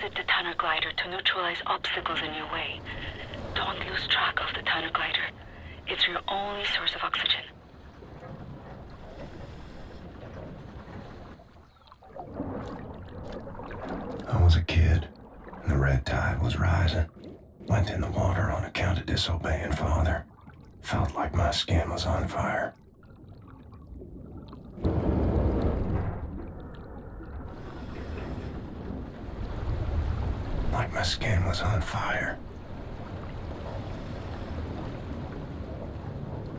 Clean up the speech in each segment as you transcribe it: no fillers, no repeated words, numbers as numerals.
exit the tunnel glider to neutralize obstacles in your way. Don't lose track of the tunnel glider. It's your only source of oxygen. I was a kid, and the red tide was rising. Went in the water on account of disobeying Father. Felt like my skin was on fire. Like my skin was on fire.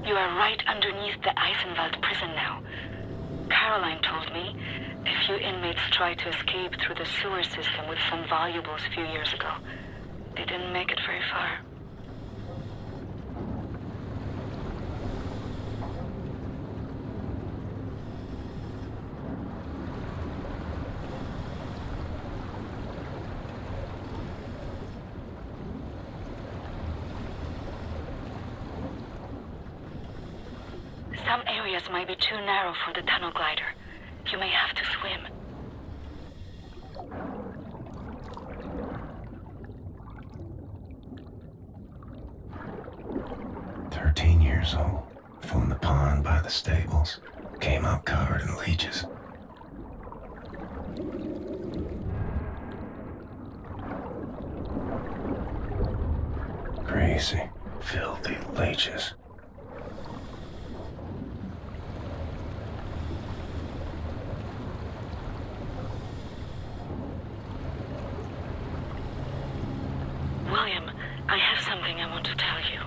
You are right underneath the Eisenwald prison now. Caroline told me a few inmates tried to escape through the sewer system with some valuables a few years ago. They didn't make it very far. Some areas might be too narrow for the tunnel glider. You may have to swim. 13 years old, from the pond by the stables, came up covered in leeches. Greasy, filthy leeches. William, I have something I want to tell you.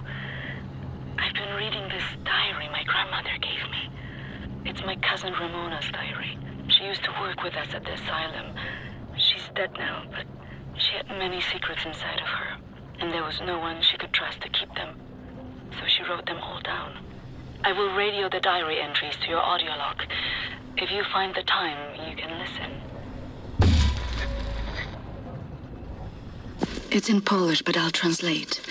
I've been reading this diary my grandmother gave me. It's my cousin Ramona's diary. She used to work with us at the asylum. She's dead now, but she had many secrets inside of her, and there was no one she could trust to keep them. So she wrote them all down. I will radio the diary entries to your audio log. If you find the time, you can listen. It's in Polish, but I'll translate.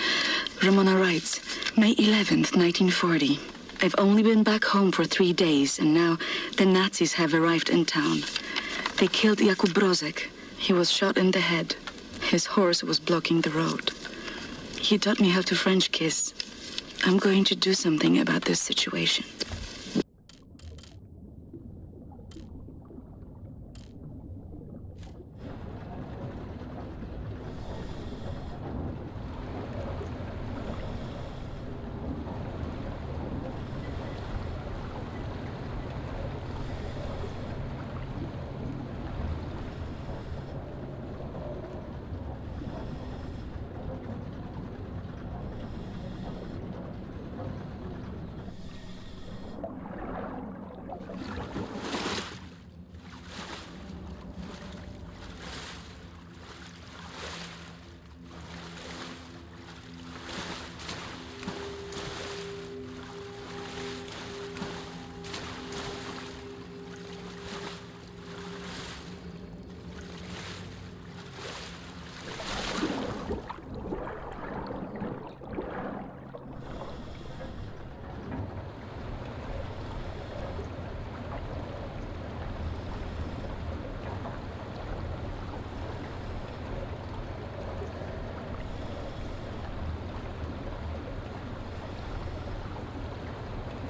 Ramona writes, May 11th, 1940. I've only been back home for 3 days, and now the Nazis have arrived in town. They killed Jakub Brozek. He was shot in the head. His horse was blocking the road. He taught me how to French kiss. I'm going to do something about this situation.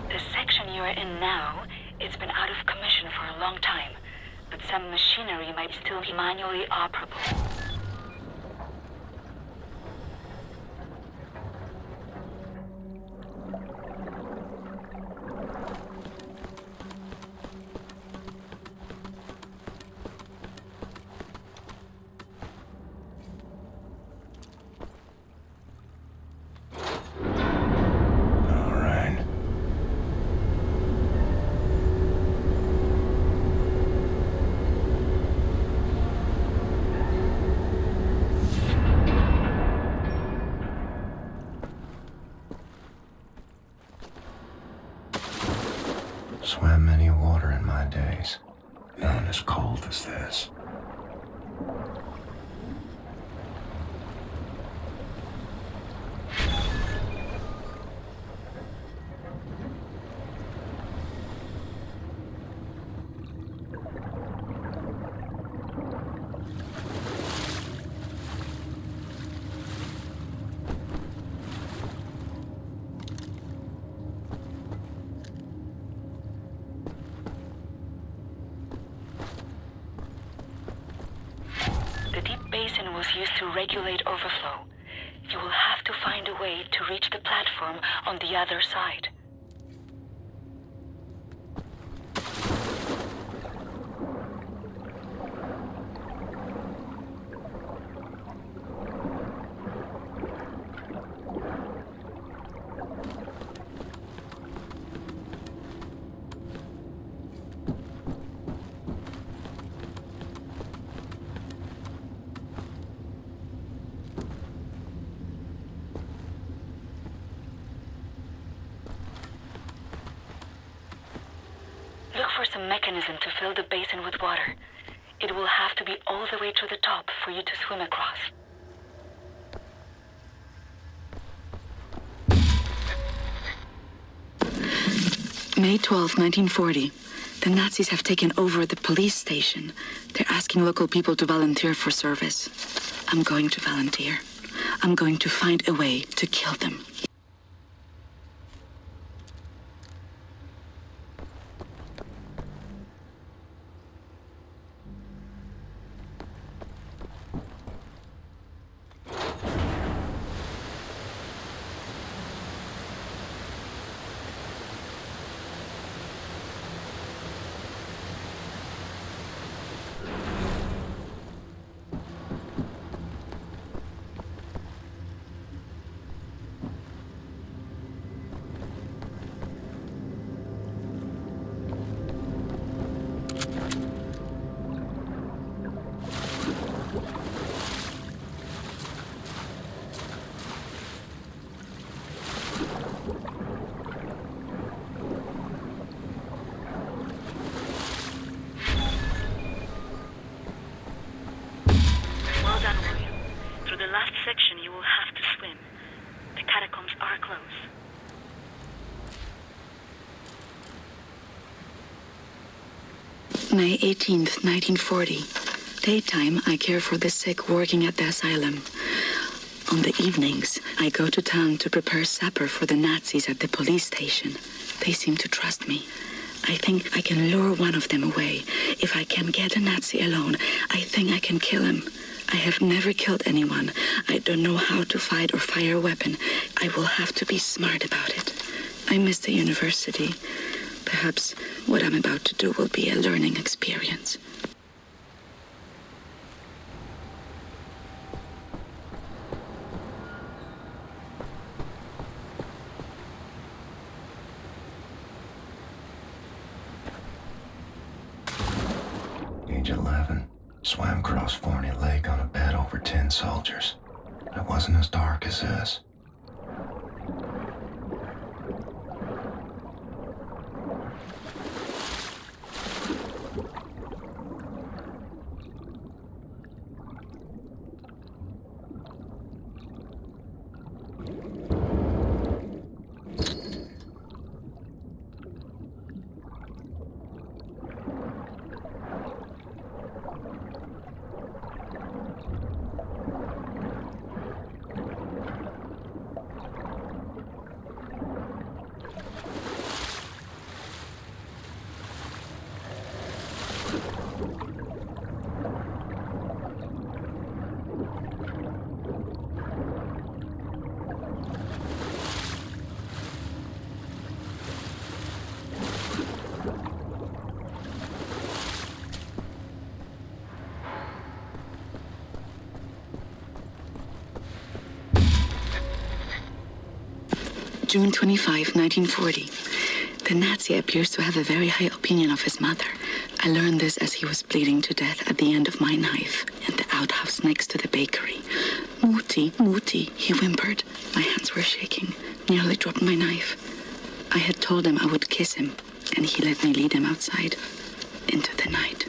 The section you're in now, it's been out of commission for a long time, but some machinery might still be manually operable. Swam many water in my days, none as cold as this. The deep basin was used to regulate overflow. You will have to find a way to reach the platform on the other side. Look for some mechanism to fill the basin with water. It will have to be all the way to the top for you to swim across. May 12, 1940. The Nazis have taken over the police station. They're asking local people to volunteer for service. I'm going to volunteer. I'm going to find a way to kill them. Well done, William. Through the last section, you will have to swim. The catacombs are close. May 18th, 1940. Daytime, I care for the sick working at the asylum. On the evenings, I go to town to prepare supper for the Nazis at the police station. They seem to trust me. I think I can lure one of them away. If I can get a Nazi alone, I think I can kill him. I have never killed anyone. I don't know how to fight or fire a weapon. I will have to be smart about it. I miss the university. Perhaps what I'm about to do will be a learning experience. Age 11. Swam across Forney Lake on a bed over 10 soldiers. It wasn't as dark as this. June 25, 1940. The Nazi appears to have a very high opinion of his mother. I learned this as he was bleeding to death at the end of my knife in the outhouse next to the bakery. Mutti, Mutti, he whimpered. My hands were shaking, nearly dropped my knife. I had told him I would kiss him, and he let me lead him outside into the night.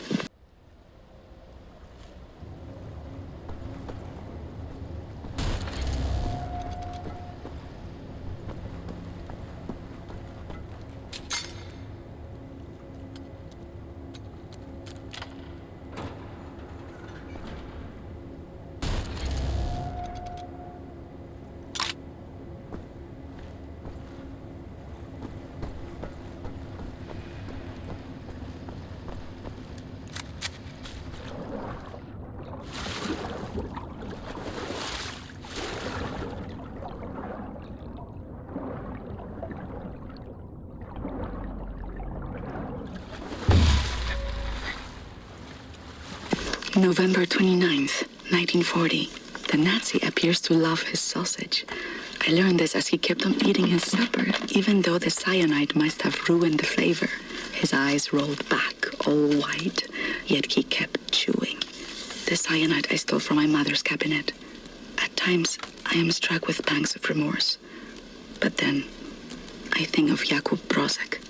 November 29th, 1940. The Nazi appears to love his sausage. I learned this as he kept on eating his supper, even though the cyanide must have ruined the flavor. His eyes rolled back, all white, yet he kept chewing. The cyanide I stole from my mother's cabinet. At times, I am struck with pangs of remorse. But then, I think of Jakub Brozek.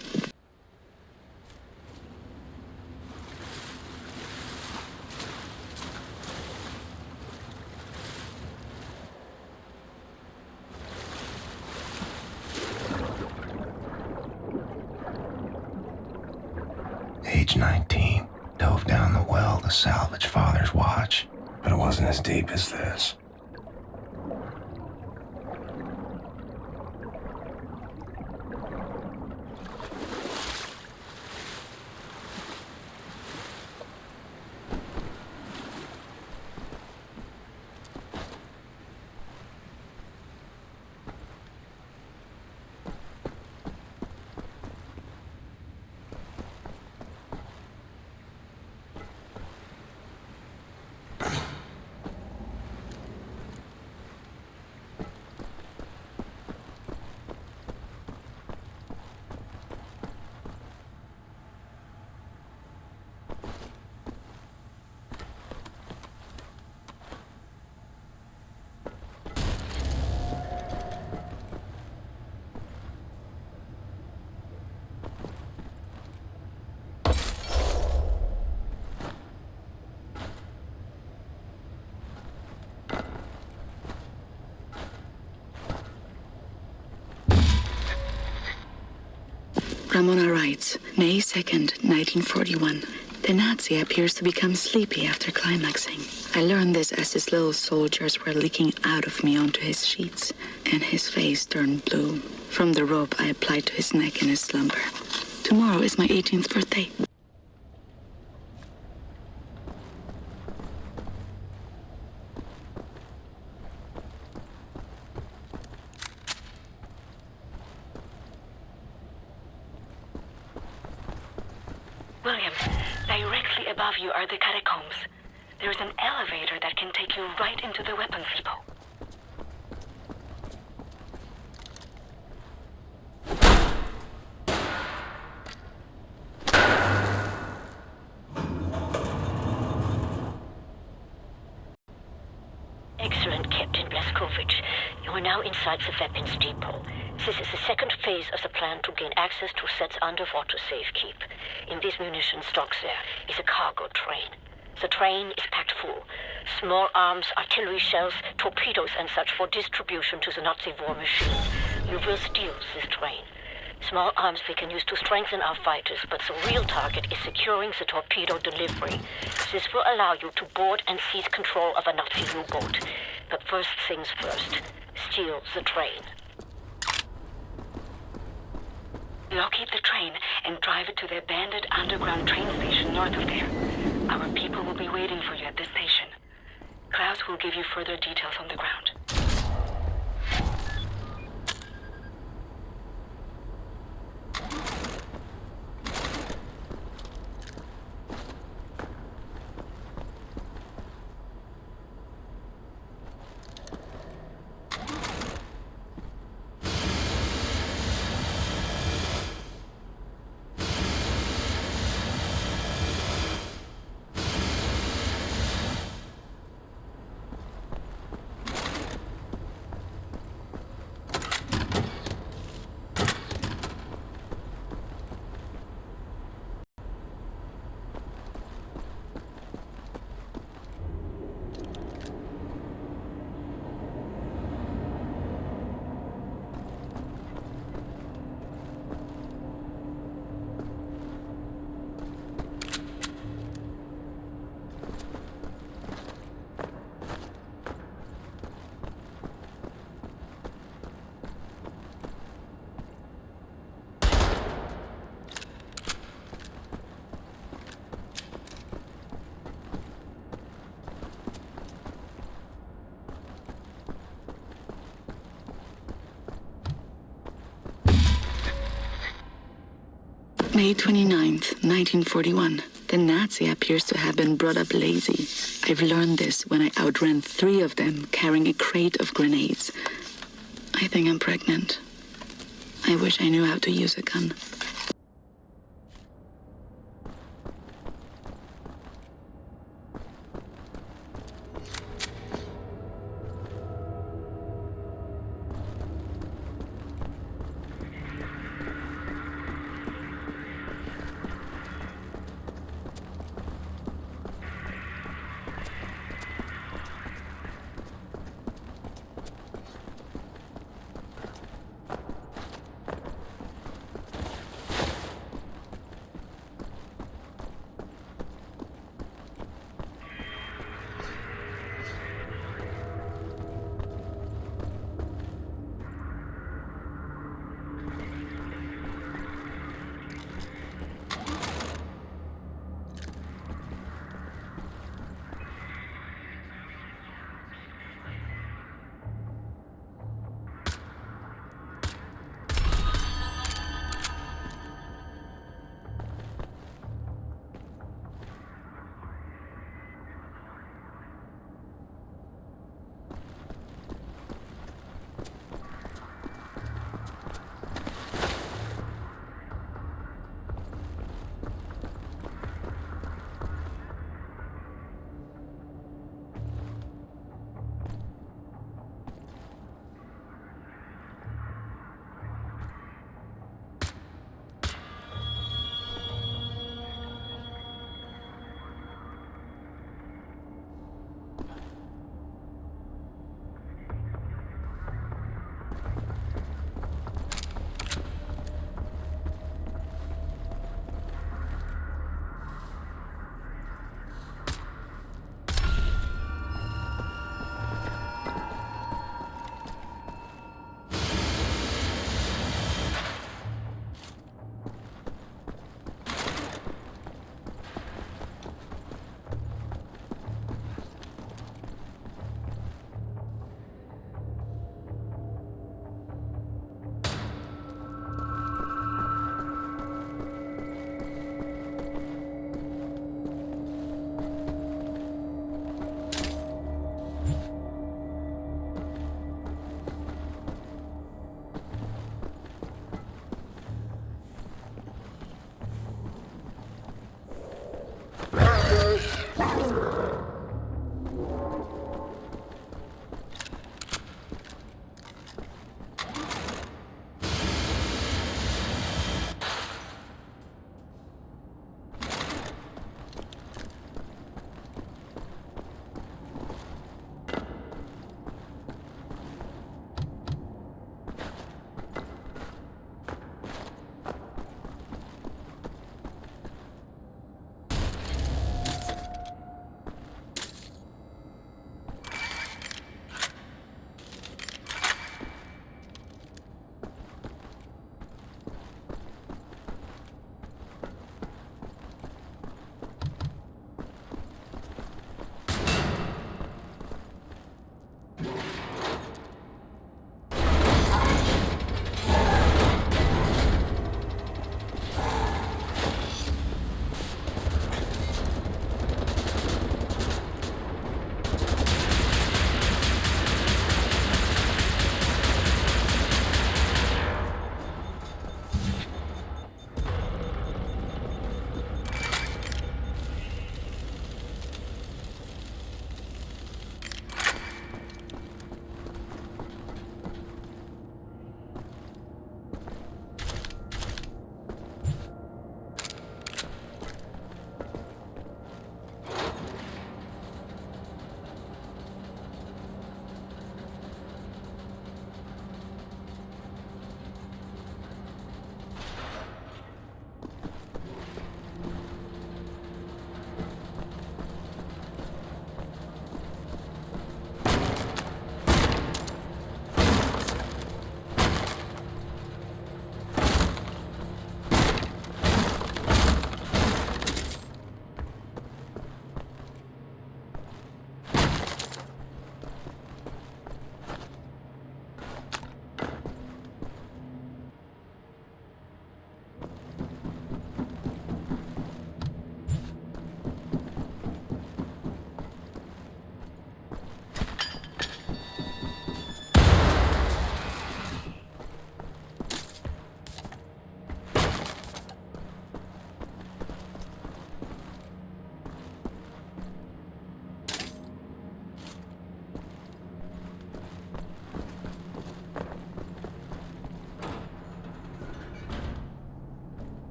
Age 19, dove down the well to salvage father's watch, but it wasn't as deep as this. Ramona writes, May 2nd, 1941. The Nazi appears to become sleepy after climaxing. I learned this as his little soldiers were leaking out of me onto his sheets, and his face turned blue. From the rope I applied to his neck in his slumber. Tomorrow is my 18th birthday. William, directly above you are the catacombs. There is an elevator that can take you right into the weapons depot. Excellent, Captain Blaskovich. You are now inside the weapons depot. This is the second phase of the plan to gain access to Set's underwater safekeep. In this munition stocks there is a cargo train. The train is packed full. Small arms, artillery shells, torpedoes and such for distribution to the Nazi war machine. You will steal this train. Small arms we can use to strengthen our fighters, but the real target is securing the torpedo delivery. This will allow you to board and seize control of a Nazi U-boat. But first things first, steal the train. Locate the train and drive it to the abandoned underground train station north of there. Our people will be waiting for you at the station. Klaus will give you further details on the ground. May 29th, 1941. The Nazi appears to have been brought up lazy. I've learned this when I outran 3 of them carrying a crate of grenades. I think I'm pregnant. I wish I knew how to use a gun.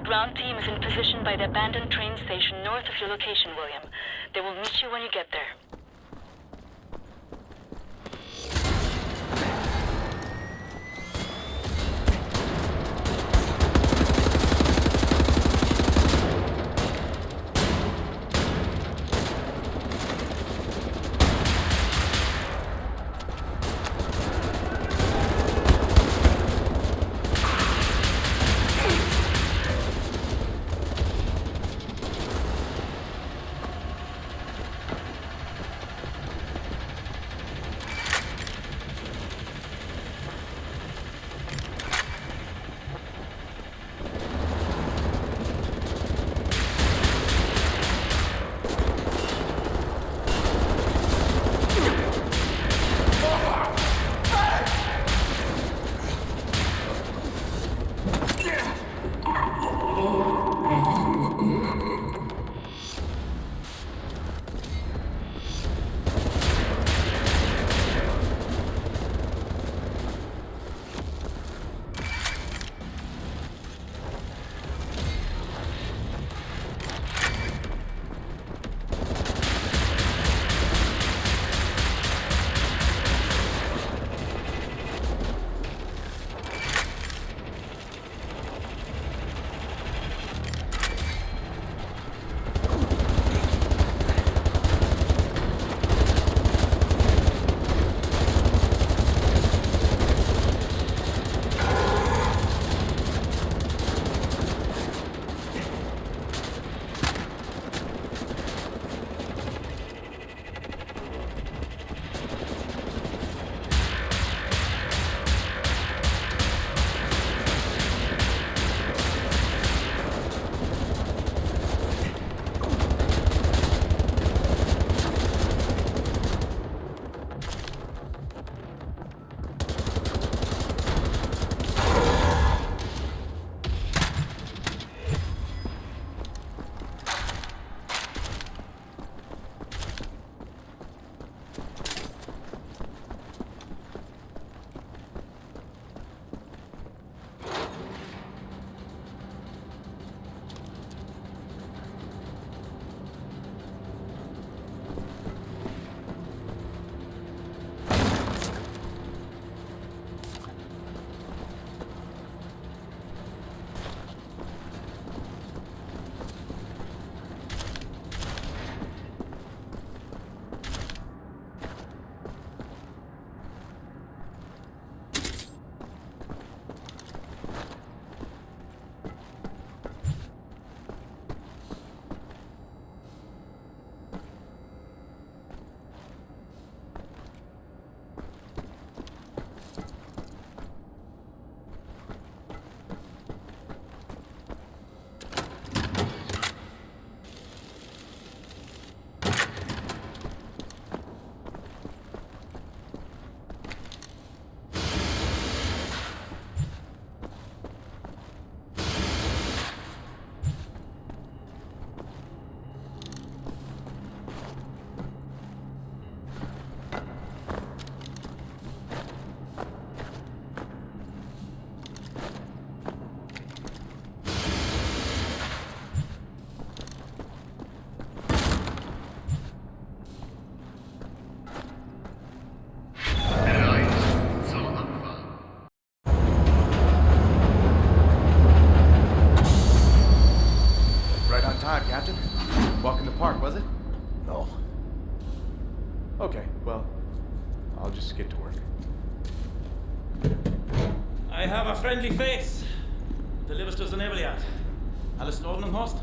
ground team is in position by the abandoned train station north of your location, William. They will meet you when you get there. Okay, well, I'll just get to work. I have a friendly face. Delivers to the Nebelyard. Alles in Ordnung, Horst?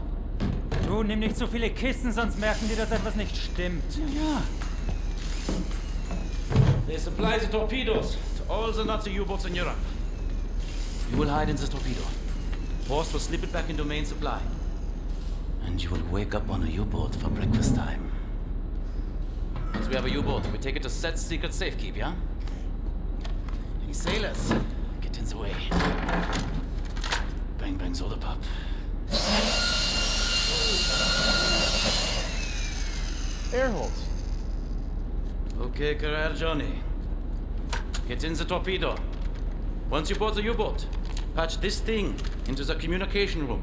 Du, nimm nicht so viele Kisten, sonst merken die, dass etwas nicht stimmt. Ja. They supply the torpedoes to all the Nazi U-boats in Europe. You will hide in the torpedo. Horst will slip it back into main supply. And you will wake up on a U-boat for breakfast time. Once we have a U-boat, we take it to Set's secret safekeep, yeah? Any sailors, get in the way. Bang bang soda pop. Air holes. Okay, career Johnny. Get in the torpedo. Once you board the U-boat, patch this thing into the communication room.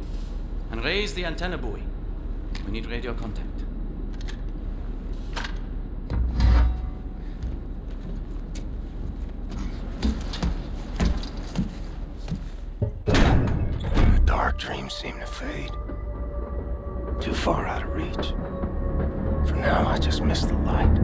And raise the antenna buoy. We need radio contact. The dark dreams seem to fade. Too far out of reach. For now, I just miss the light.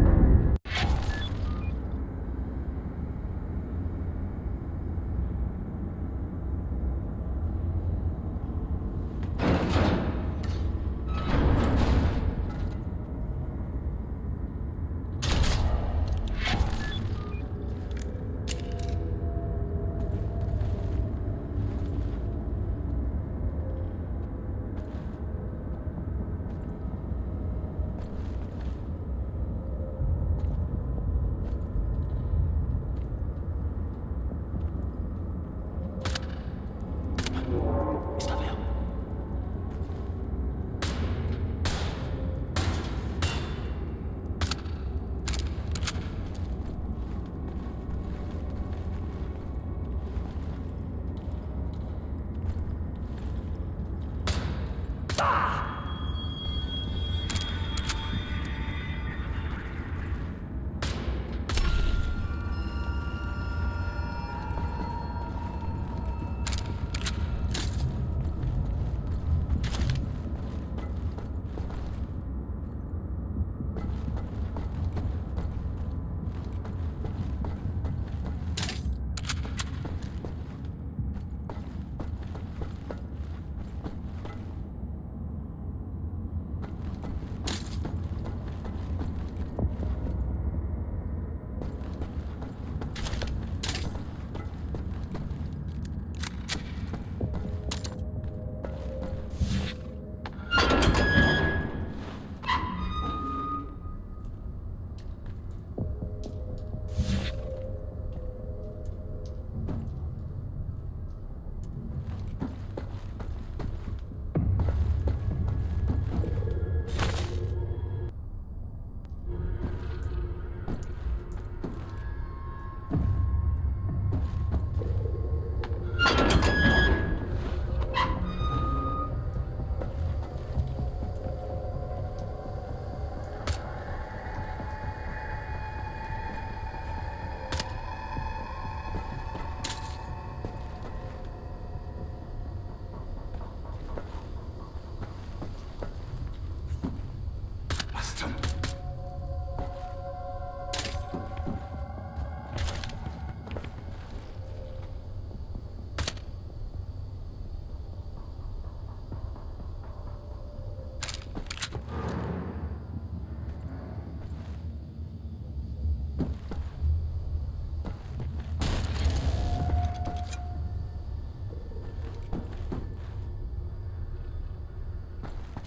Está bien.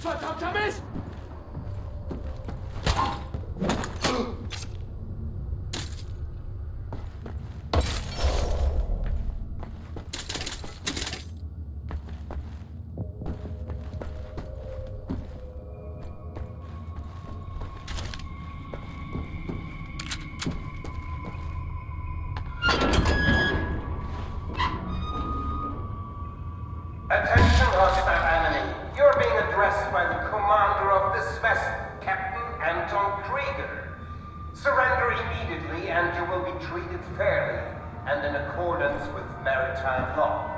Verdammter Mist! Attention, hostile enemy. You're being addressed by the commander of this vessel, Captain Anton Krieger. Surrender immediately and you will be treated fairly and in accordance with maritime law.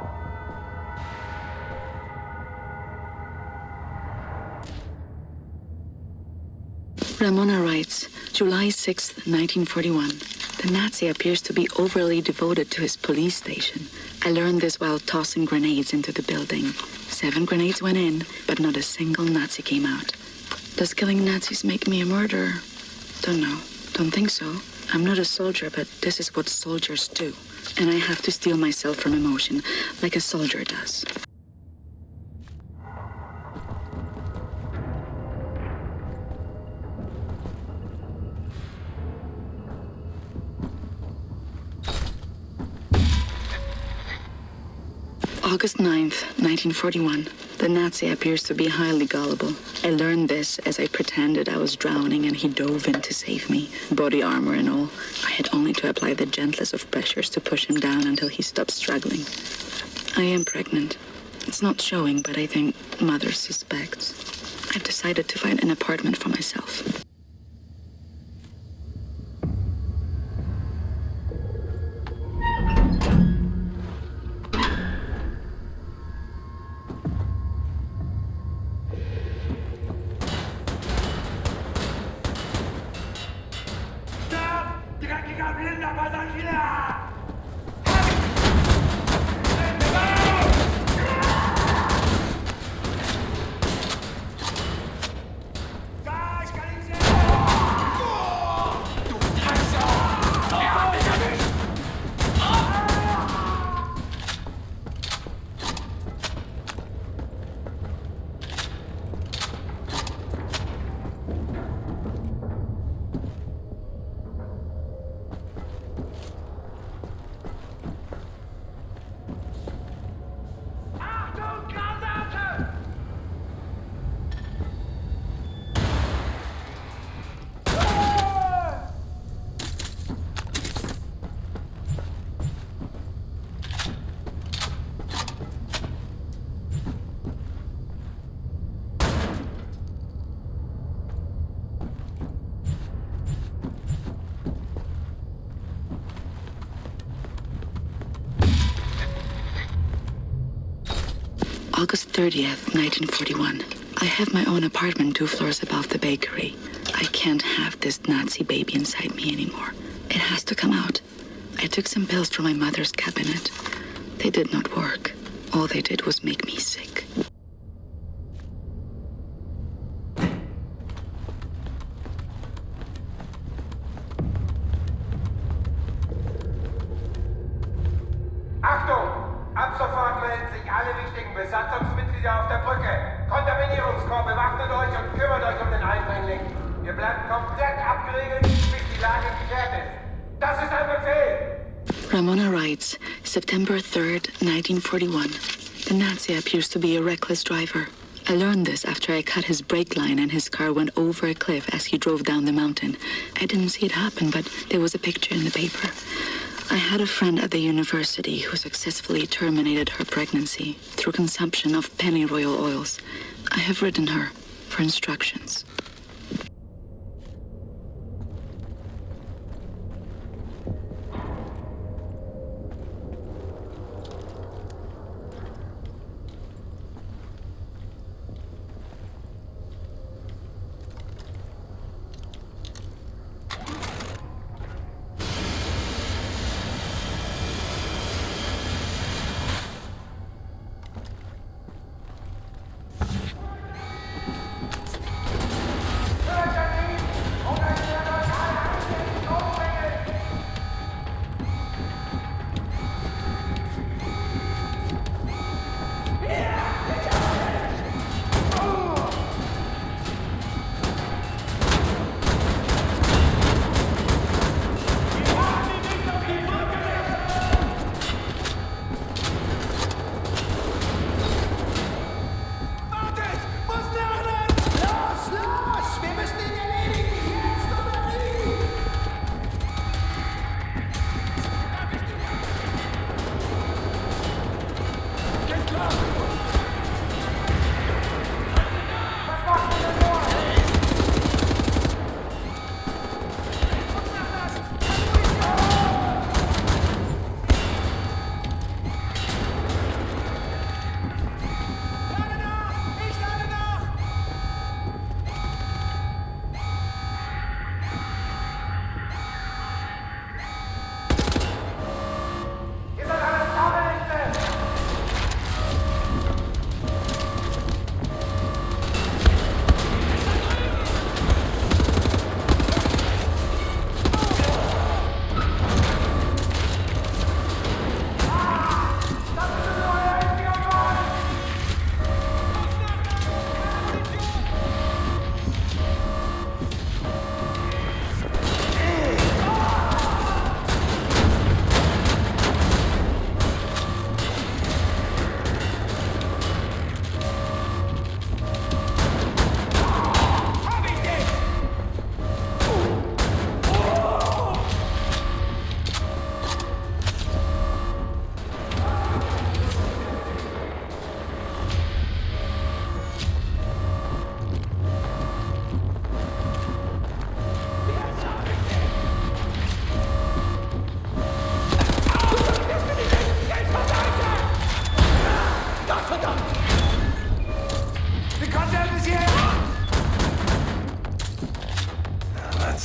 Ramona writes, July 6th, 1941. The Nazi appears to be overly devoted to his police station. I learned this while tossing grenades into the building. 7 grenades went in, but not a single Nazi came out. Does killing Nazis make me a murderer? Don't know. Don't think so. I'm not a soldier, but this is what soldiers do. And I have to steel myself from emotion, like a soldier does. August 9th, 1941. The Nazi appears to be highly gullible. I learned this as I pretended I was drowning and he dove in to save me, body armor and all. I had only to apply the gentlest of pressures to push him down until he stopped struggling. I am pregnant. It's not showing, but I think Mother suspects. I've decided to find an apartment for myself. August 30th, 1941. I have my own apartment 2 floors above the bakery. I can't have this Nazi baby inside me anymore. It has to come out. I took some pills from my mother's cabinet. They did not work. All they did was make me sick. Achtung! Ab sofort melden sich alle wichtigen Besatzungsmitglieder auf der Brücke. Kontaminierungskorps, bewaffnet euch und kümmert euch um den Eindringling. Wir bleiben komplett abgeriegelt, bis die Lage geklärt ist. Das ist ein Befehl! Ramona writes, September 3rd, 1941. The Nazi appears to be a reckless driver. I learned this after I cut his brake line and his car went over a cliff as he drove down the mountain. I didn't see it happen, but there was a picture in the paper. I had a friend at the university who successfully terminated her pregnancy through consumption of pennyroyal oils. I have written her for instructions.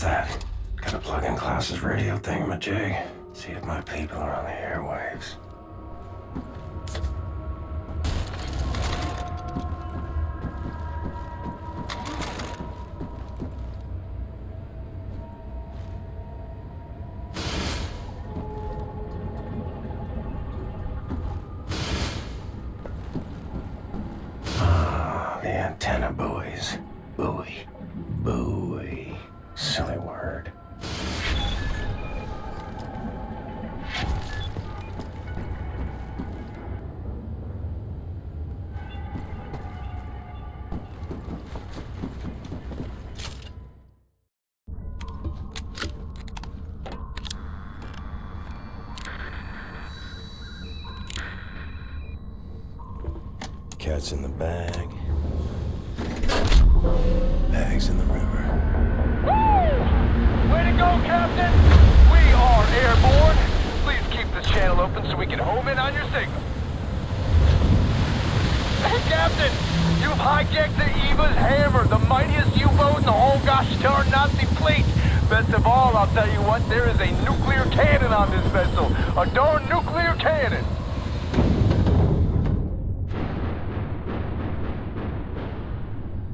What's that? Gotta plug in Klaus's radio thingamajig. See if my people are on the airwaves. The antenna buoys. Buoy. Buoy. Silly word. Cat's in the bag. Bags in the river. Way to go, Captain! We are airborne. Please keep the channel open so we can home in on your signal. Hey, Captain! You've hijacked the Eva's Hammer, the mightiest U-boat in the whole gosh darn Nazi fleet. Best of all, I'll tell you what, there is a nuclear cannon on this vessel. A darn nuclear cannon!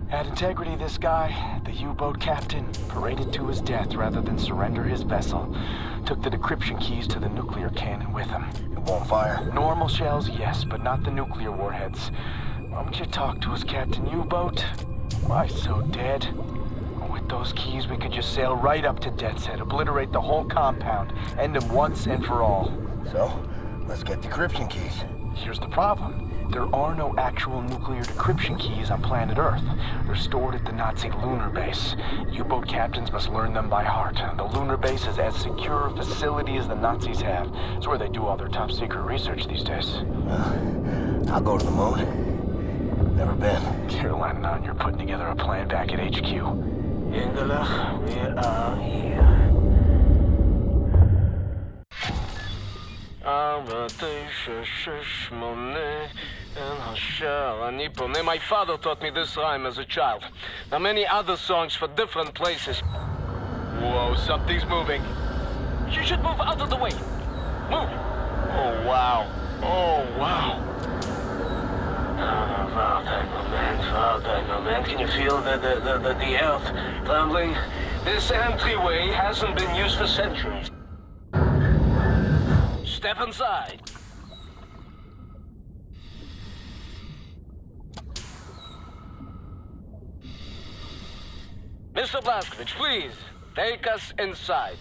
Had integrity, this guy. The U-boat captain paraded to his death rather than surrender his vessel. Took the decryption keys to the nuclear cannon with him. It won't fire. Normal shells, yes, but not the nuclear warheads. Why don't you talk to us, Captain U-boat? Why so dead? With those keys, we could just sail right up to Death's Head, obliterate the whole compound, end them once and for all. So, let's get decryption keys. Here's the problem. There are no actual nuclear decryption keys on planet Earth. They're stored at the Nazi lunar base. U-boat captains must learn them by heart. The lunar base is as secure a facility as the Nazis have. It's where they do all their top secret research these days. I'll go to the moon. Never been. Caroline and I, you're putting together a plan back at HQ. Ingela, we are here. My father taught me this rhyme as a child. Now many other songs for different places. Whoa, something's moving. You should move out of the way. Move. Oh, wow. Oh, wow. Moment. Can you feel the earth trembling? This entryway hasn't been used for centuries. Step inside. Mr. Blazkowicz, please, take us inside.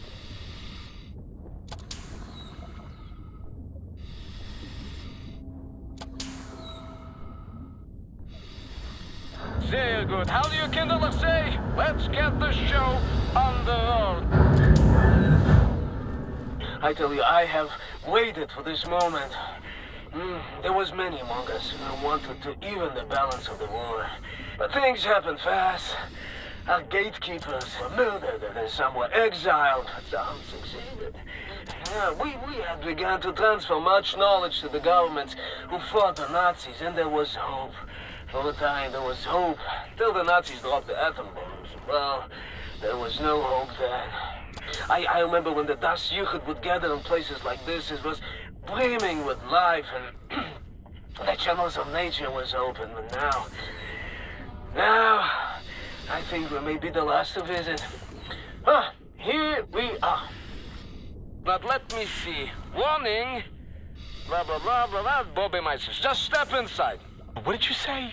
Very good. How do you kindler say? Let's get the show on the road. I tell you, I have waited for this moment. There was many among us who wanted to even the balance of the war. But things happened fast. Our gatekeepers were murdered and some were exiled. Some succeeded. We had begun to transfer much knowledge to the governments who fought the Nazis, and there was hope. For a time, there was hope, till the Nazis dropped the atom bombs. Well, there was no hope then. I remember when the Das Jugend would gather in places like this, it was brimming with life, and the channels of nature was open. But now, I think we may be the last to visit. Here we are. But let me see. Warning. Blah, blah, blah, blah, blah. Bobby Meisters, just step inside. What did you say?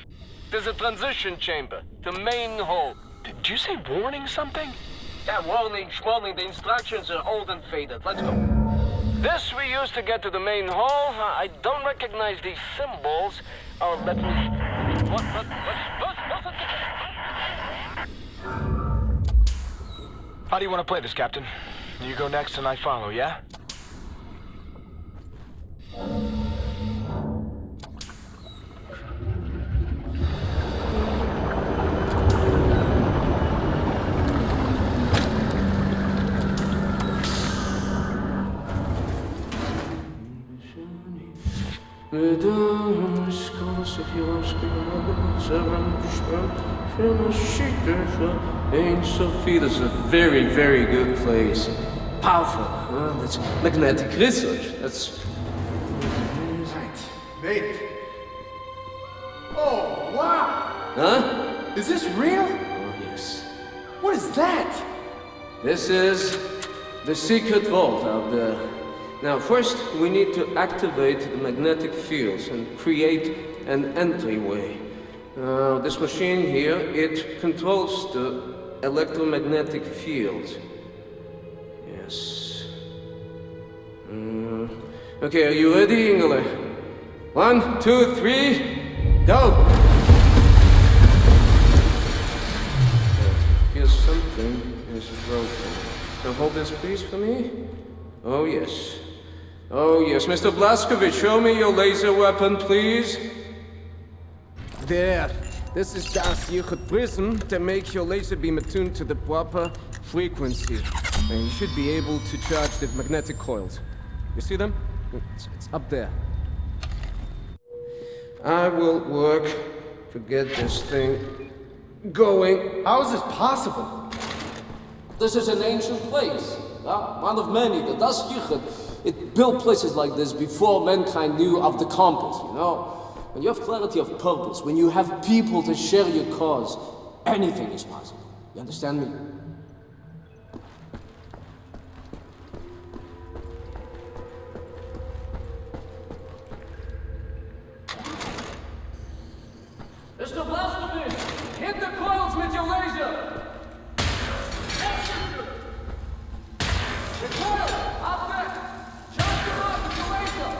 There's a transition chamber, the main hall. Did you say warning something? Yeah, warning, the instructions are old and faded. Let's go. This we use to get to the main hall. I don't recognize these symbols. Oh, let me... What? How do you want to play this, Captain? You go next and I follow, yeah? Angel Field is a very, very good place. Powerful. That's magnetic research. That's... Nate. Oh, wow. Huh? Is this real? Oh, yes. What is that? This is the secret vault out there. Now, first, we need to activate the magnetic fields and create an entryway. This machine here, it controls the electromagnetic field. Yes. Okay, are you ready, Ingele? 1, 2, 3, go! Here's something is broken. Now hold this piece for me. Oh yes. Oh yes, Mr. Blazkowicz, show me your laser weapon, please. There. This is das Yichud prism to make your laser beam attuned to the proper frequency. And you should be able to charge the magnetic coils. You see them? It's up there. I will work to get this thing going. How is this possible? This is an ancient place. One of many. The Das Yichud, it built places like this before mankind knew of the compass, you know? When you have clarity of purpose, when you have people to share your cause, anything is possible. You understand me? Mr. Blazkowicz, hit the coils with your laser! The coil! Up there! Charge them up with your laser!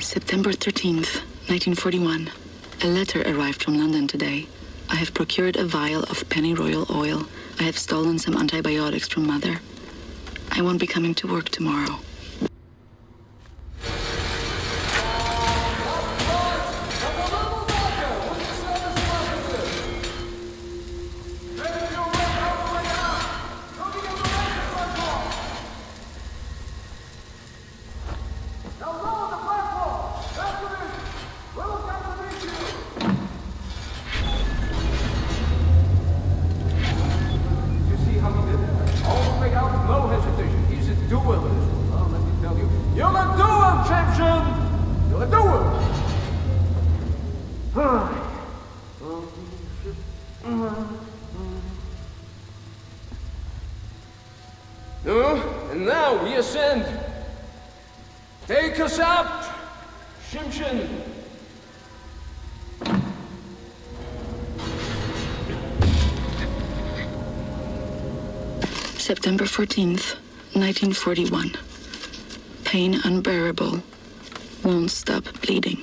September 13th, 1941. A letter arrived from London today. I have procured a vial of pennyroyal oil. I have stolen some antibiotics from Mother. I won't be coming to work tomorrow. And now we ascend. Take us up, Shimshin. September 14th, 1941. Pain unbearable. Won't stop bleeding.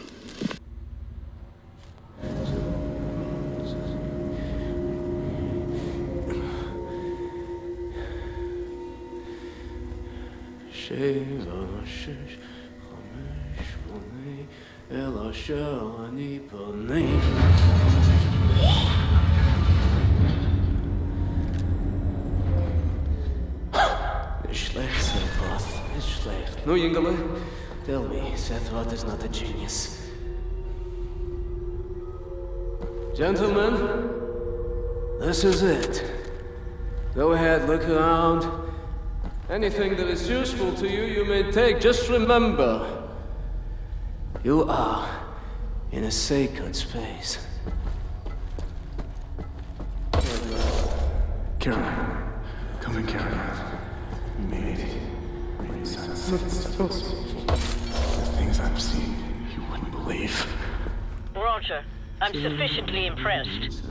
Schlecht, Sethroth. It's schlecht. No, Ingele, tell me, Sethroth is not a genius. Gentlemen, this is it. Go ahead, look around. Anything that is useful to you, you may take. Just remember, you are in a sacred space. Caroline. Come in, Caroline. You made it. The things I've seen, you wouldn't believe. Roger. I'm sufficiently impressed.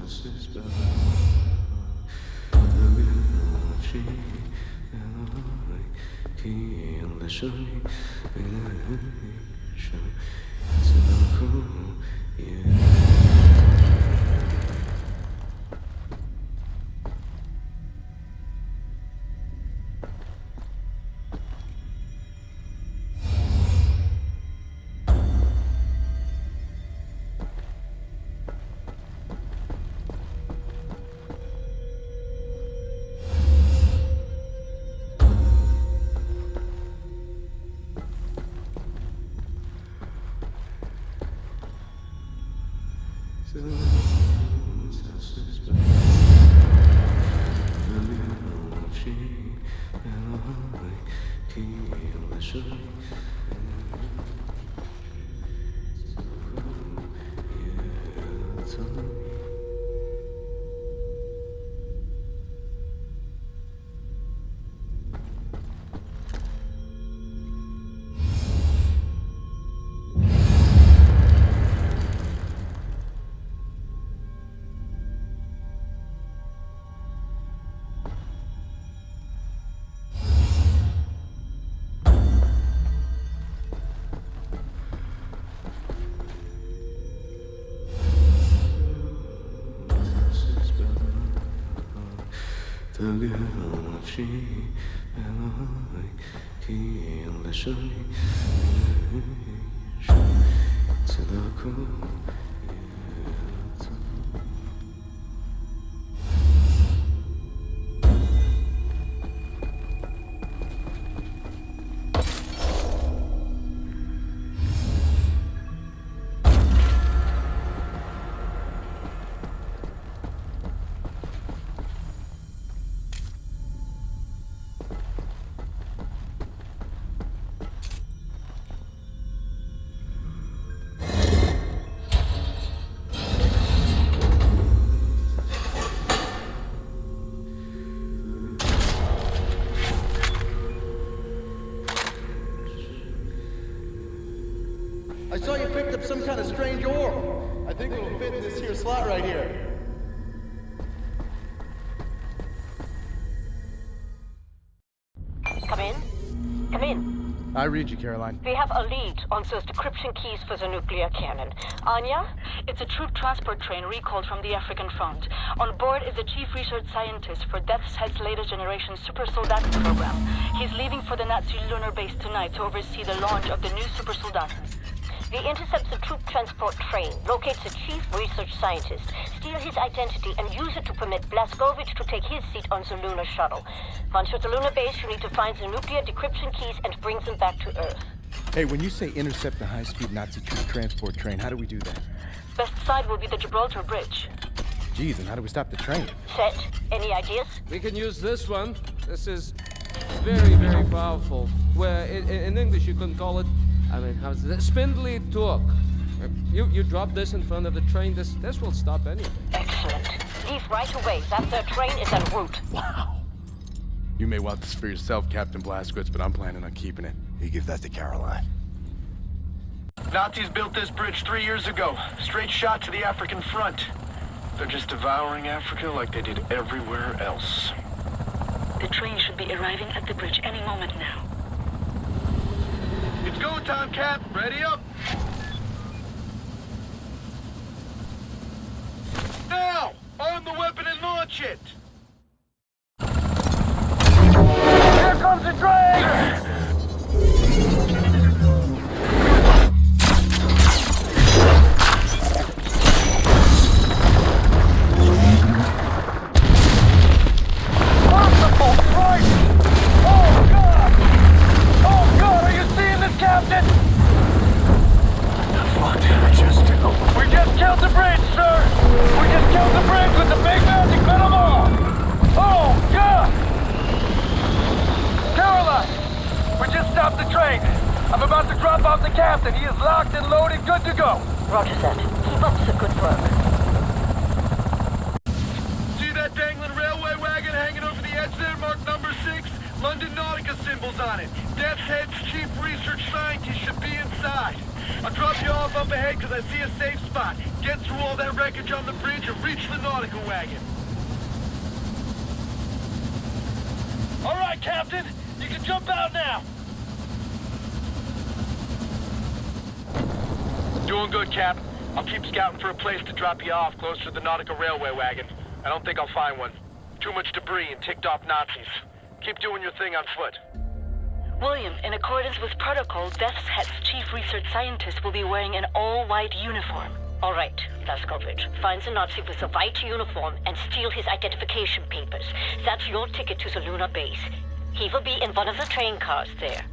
I saw you picked up some kind of strange ore. I think it'll fit in this here slot right here. Come in. Come in. I read you, Caroline. We have a lead on those decryption keys for the nuclear cannon. Anya? It's a troop transport train recalled from the African front. On board is the chief research scientist for Death's Head's latest generation super soldaten program. He's leaving for the Nazi lunar base tonight to oversee the launch of the new super soldaten. We intercept the troop transport train, locate the chief research scientist, steal his identity, and use it to permit Blazkowicz to take his seat on the lunar shuttle. Once you're at the lunar base, you need to find the nuclear decryption keys and bring them back to Earth. Hey, when you say intercept the high-speed Nazi troop transport train, how do we do that? Best side will be the Gibraltar Bridge. Geez, and how do we stop the train? Set. Any ideas? We can use this one. This is very, very powerful. Where in English you can call it, I mean, how's it? Spindly torque. You drop this in front of the train, this will stop anything. Excellent. Leave right away. That third train is en route. Wow. You may want this for yourself, Captain Blazkowicz, but I'm planning on keeping it. You give that to Caroline. Nazis built this bridge 3 years ago. Straight shot to the African front. They're just devouring Africa like they did everywhere else. The train should be arriving at the bridge any moment now. It's go time, Cap. Ready up. Now! Arm the weapon and launch it! Here comes the train! Captain! What did I just do? We just killed the bridge, sir! We just killed the bridge with the big magic venom arm! Oh, God! Caroline! We just stopped the train. I'm about to drop off the captain. He is locked and loaded, good to go. Roger that. Keep up the good work. See that dangling railway wagon hanging over the edge there, marked number 6? London Nautica symbols on it. Death's Head's chief research scientist should be inside. I'll drop you off up ahead because I see a safe spot. Get through all that wreckage on the bridge and reach the Nautica wagon. All right, Captain. You can jump out now. Doing good, Cap. I'll keep scouting for a place to drop you off closer to the Nautica railway wagon. I don't think I'll find one. Too much debris and ticked-off Nazis. Keep doing your thing on foot. William, in accordance with protocol, Death's Head's chief research scientist will be wearing an all-white uniform. All right, Blazkowicz. Find the Nazi with the white uniform and steal his identification papers. That's your ticket to the lunar base. He will be in one of the train cars there.